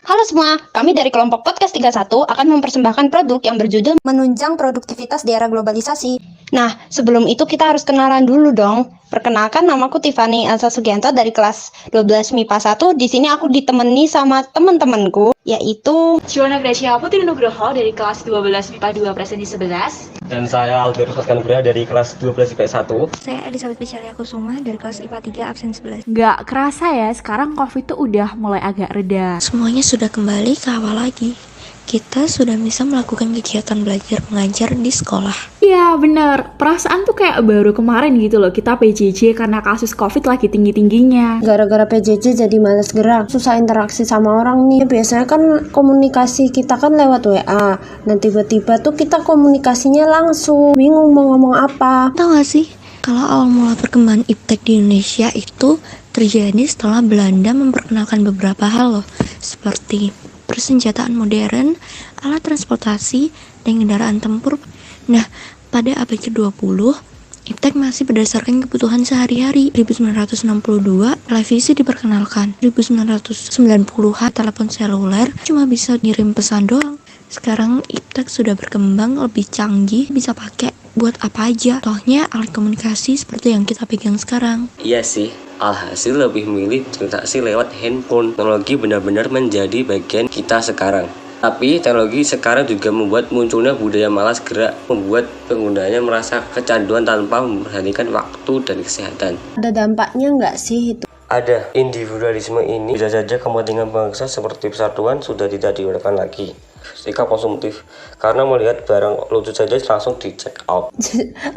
Halo semua, kami dari kelompok Podcast 31 akan mempersembahkan produk yang berjudul Menunjang Produktivitas di Era Globalisasi. Nah, sebelum itu kita harus kenalan dulu dong. Perkenalkan, namaku Tiffany Elsa Sugianto dari kelas 12 MIPA 1. Di sini aku ditemani sama teman-temanku, yaitu Juwana Gracia Putri Nugroho dari kelas 12 MIPA 2 Presenti 11. Dan saya Alberto Faskanubra dari kelas 12 IPA 1. Saya Elizabeth Picalia Kusuma dari kelas IPA 3 absen 11. Nggak kerasa ya, sekarang COVID tuh udah mulai agak reda. Semuanya sudah kembali ke awal lagi. Kita sudah bisa melakukan kegiatan belajar mengajar di sekolah. Iya bener, perasaan tuh kayak baru kemarin gitu loh kita PJJ karena kasus COVID lagi tinggi-tingginya. gara-gara PJJ jadi males gerak, susah interaksi sama orang nih. Biasanya kan komunikasi kita kan lewat WA. Nah tiba-tiba tuh kita komunikasinya langsung, bingung mau ngomong apa. Tahu gak sih, kalau awal mula perkembangan iptek di Indonesia itu terjadi setelah Belanda memperkenalkan beberapa hal loh, seperti persenjataan modern, alat transportasi, dan kendaraan tempur. Nah, pada abad ke-20, iptek masih berdasarkan kebutuhan sehari-hari. 1962, televisi diperkenalkan. 1990-an, telepon seluler cuma bisa ngirim pesan doang. Sekarang iptek sudah berkembang lebih canggih, bisa pakai buat apa aja. Contohnya alat komunikasi seperti yang kita pegang sekarang. Iya sih, alhasil lebih milih transaksi lewat handphone. Teknologi benar-benar menjadi bagian kita sekarang. Tapi teknologi sekarang juga membuat munculnya budaya malas gerak, membuat penggunanya merasa kecanduan tanpa memperhatikan waktu dan kesehatan. Ada dampaknya nggak sih itu? Ada, individualisme ini bisa saja kepentingan bangsa seperti persatuan sudah tidak digunakan lagi. Sikap konsumtif, karena melihat barang lucu saja langsung di check out.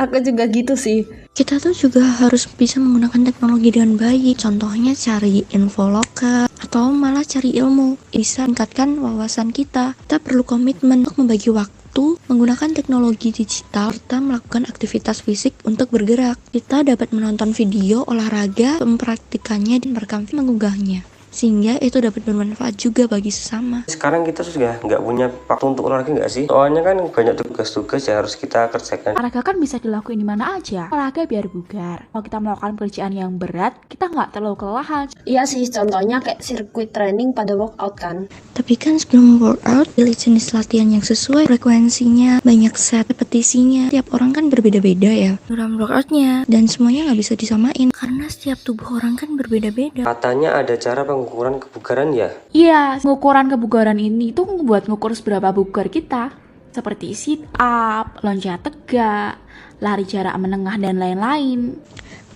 Aku juga gitu sih. Kita tuh juga harus bisa menggunakan teknologi dengan baik. Contohnya cari info lokal atau malah cari ilmu. Bisa meningkatkan wawasan kita. Kita perlu komitmen untuk membagi waktu menggunakan teknologi digital serta melakukan aktivitas fisik untuk bergerak. Kita dapat menonton video olahraga, mempraktikannya dan merekam mengunggahnya, sehingga itu dapat bermanfaat juga bagi sesama. Sekarang kita sudah nggak punya waktu untuk olahraga nggak sih? Soalnya kan banyak tugas-tugas yang harus kita kerjakan. Olahraga kan bisa dilakuin di mana aja. Olahraga biar bugar. Kalau kita melakukan pekerjaan yang berat, kita nggak terlalu kelelahan. Iya sih, contohnya kayak sirkuit training pada workout kan. Tapi kan sebelum workout, pilih jenis latihan yang sesuai frekuensinya, banyak set repetisinya. Tiap orang kan berbeda-beda ya dalam workoutnya, dan semuanya nggak bisa disamain karena setiap tubuh orang kan berbeda-beda. Katanya ada cara pengukuran kebugaran ya? Iya, pengukuran kebugaran ini tuh buat ngukur seberapa bugar kita. Seperti sit up, loncat tegak, lari jarak menengah, dan lain-lain.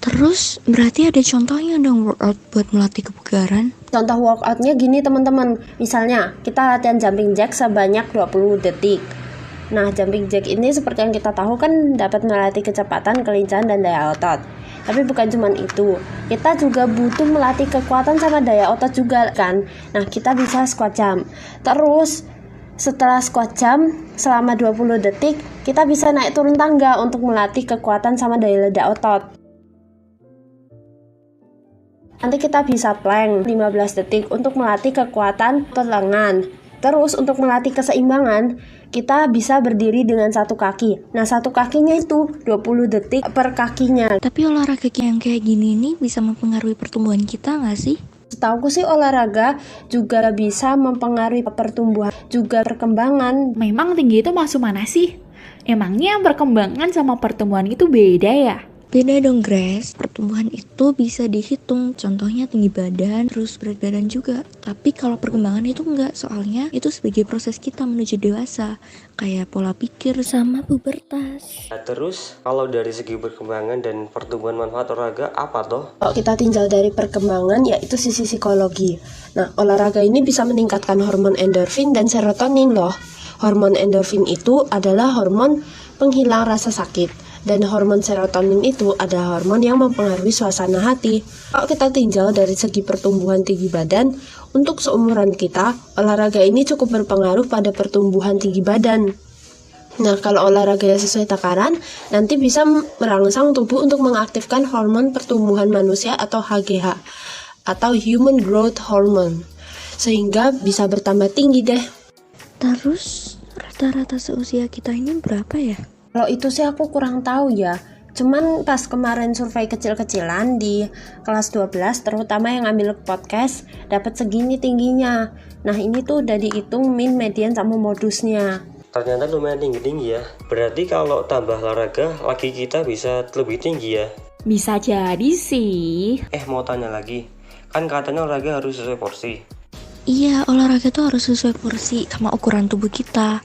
Terus berarti ada contohnya dong workout buat melatih kebugaran. Contoh workoutnya gini teman-teman. Misalnya kita latihan jumping jack sebanyak 20 detik. Nah jumping jack ini seperti yang kita tahu kan dapat melatih kecepatan, kelincahan, dan daya otot. Tapi bukan cuma itu, kita juga butuh melatih kekuatan sama daya otot juga kan. Nah kita bisa squat jump. Terus setelah squat jump selama 20 detik, kita bisa naik turun tangga untuk melatih kekuatan sama daya ledak otot. Nanti kita bisa plank 15 detik untuk melatih kekuatan otot lengan. Terus untuk melatih keseimbangan, kita bisa berdiri dengan satu kaki. Nah satu kakinya itu 20 detik per kakinya. Tapi olahraga yang kayak gini nih bisa mempengaruhi pertumbuhan kita nggak sih? Setauku sih olahraga juga bisa mempengaruhi pertumbuhan, juga perkembangan. Memang tinggi itu masuk mana sih? Emangnya perkembangan sama pertumbuhan itu beda ya? Beda dong Grace, pertumbuhan itu bisa dihitung, contohnya tinggi badan, terus berat badan juga. Tapi kalau perkembangan itu enggak, soalnya itu sebagai proses kita menuju dewasa, kayak pola pikir sama pubertas. Nah, terus kalau dari segi perkembangan dan pertumbuhan manfaat olahraga apa toh? Kalau kita tinjau dari perkembangan yaitu sisi psikologi. Nah olahraga ini bisa meningkatkan hormon endorfin dan serotonin loh. Hormon endorfin itu adalah hormon penghilang rasa sakit. Dan hormon serotonin itu adalah hormon yang mempengaruhi suasana hati. Kalau kita tinjau dari segi pertumbuhan tinggi badan, untuk seumuran kita, olahraga ini cukup berpengaruh pada pertumbuhan tinggi badan. Nah, kalau olahraga yang sesuai takaran, nanti bisa merangsang tubuh untuk mengaktifkan hormon pertumbuhan manusia atau HGH, atau Human Growth Hormone, sehingga bisa bertambah tinggi deh. Terus rata-rata seusia kita ini berapa ya? Kalau itu sih aku kurang tahu ya. Cuman pas kemarin survei kecil-kecilan di kelas 12, terutama yang ngambil podcast, dapat segini tingginya. Nah ini tuh udah dihitung min, median, sama modusnya. Ternyata lumayan tinggi-tinggi ya. Berarti kalau tambah olahraga, laki kita bisa lebih tinggi ya? Bisa jadi sih. Mau tanya lagi, kan katanya olahraga harus sesuai porsi. Iya, olahraga tuh harus sesuai porsi sama ukuran tubuh kita.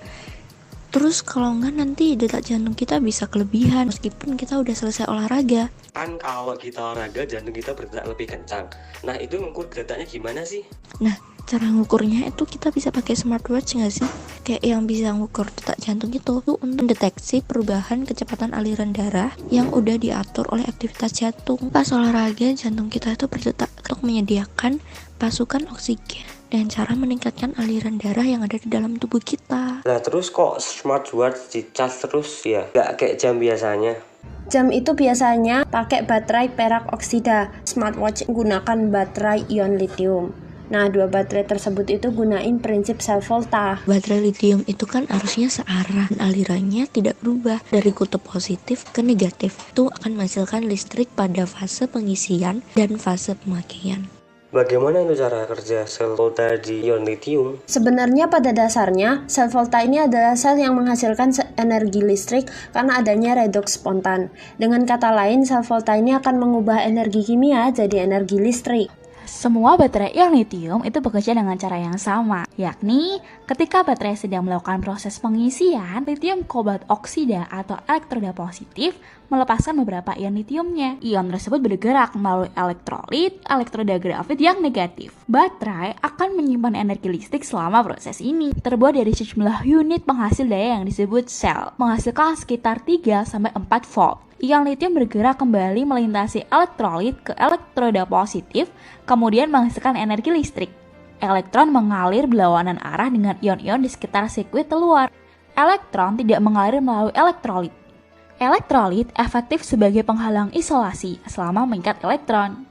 Terus kalau enggak nanti detak jantung kita bisa kelebihan meskipun kita udah selesai olahraga. Kan kalau kita olahraga, jantung kita berdetak lebih kencang. Nah itu ngukur detaknya gimana sih? Nah, cara ngukurnya itu kita bisa pakai smartwatch nggak sih? Kayak yang bisa ngukur detak jantung itu tuh untuk mendeteksi perubahan kecepatan aliran darah yang udah diatur oleh aktivitas jantung. Pas olahraga, jantung kita itu berdetak untuk menyediakan pasukan oksigen dan cara meningkatkan aliran darah yang ada di dalam tubuh kita. Nah terus kok smartwatch dicas terus ya? Gak kayak jam biasanya? Jam itu biasanya pakai baterai perak oksida. Smartwatch gunakan baterai ion lithium. Nah, dua baterai tersebut itu gunain prinsip sel volta. Baterai lithium itu kan arusnya searah dan alirannya tidak berubah dari kutub positif ke negatif. Itu akan menghasilkan listrik pada fase pengisian dan fase pemakaian. Bagaimana itu cara kerja sel volta di ion lithium? Sebenarnya pada dasarnya, sel volta ini adalah sel yang menghasilkan energi listrik karena adanya redoks spontan. Dengan kata lain, sel volta ini akan mengubah energi kimia jadi energi listrik. Semua baterai ion lithium itu bekerja dengan cara yang sama, yakni ketika baterai sedang melakukan proses pengisian, lithium kobalt oksida atau elektroda positif melepaskan beberapa ion lithiumnya. Ion tersebut bergerak melalui elektrolit, elektroda grafit yang negatif. Baterai akan menyimpan energi listrik selama proses ini. Terbuat dari sejumlah unit penghasil daya yang disebut sel, menghasilkan sekitar 3-4 volt. Ion lithium bergerak kembali melintasi elektrolit ke elektroda positif, kemudian menghasilkan energi listrik. Elektron mengalir berlawanan arah dengan ion-ion di sekitar sirkuit luar. Elektron tidak mengalir melalui elektrolit. Elektrolit efektif sebagai penghalang isolasi selama mengikat elektron.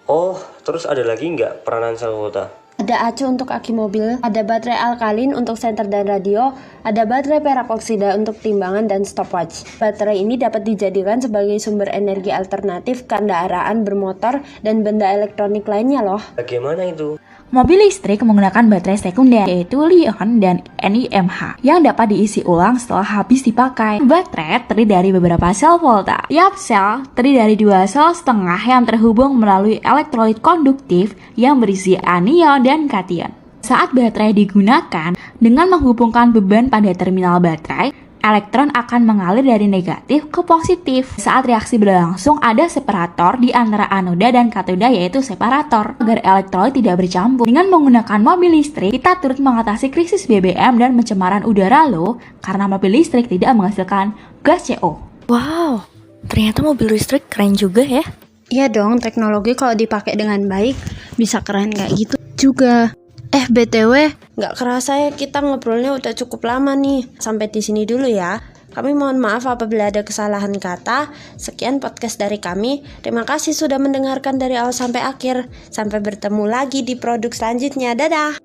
Oh, terus ada lagi nggak peranan sel volta? Ada acu untuk aki mobil, ada baterai alkalin untuk senter dan radio, ada baterai perak oksida untuk timbangan dan stopwatch. Baterai ini dapat dijadikan sebagai sumber energi alternatif kendaraan bermotor dan benda elektronik lainnya loh. Bagaimana itu? Mobil listrik menggunakan baterai sekunder yaitu Li-ion dan NiMH yang dapat diisi ulang setelah habis dipakai. Baterai terdiri dari beberapa sel volta. Tiap sel terdiri dari 2 sel setengah yang terhubung melalui elektrolit konduktif yang berisi anion dan kation. Saat baterai digunakan, dengan menghubungkan beban pada terminal baterai, elektron akan mengalir dari negatif ke positif. Saat reaksi berlangsung, ada separator di antara anoda dan katoda yaitu separator agar elektrolit tidak bercampur. Dengan menggunakan mobil listrik, kita turut mengatasi krisis BBM dan pencemaran udara loh, karena mobil listrik tidak menghasilkan gas CO. Wow, ternyata mobil listrik keren juga ya. Iya dong, teknologi kalau dipakai dengan baik bisa keren kayak gitu juga. BTW, nggak kerasa ya kita ngobrolnya udah cukup lama nih. Sampai di sini dulu ya. Kami mohon maaf apabila ada kesalahan kata. Sekian podcast dari kami. Terima kasih sudah mendengarkan dari awal sampai akhir. Sampai bertemu lagi di produk selanjutnya. Dadah!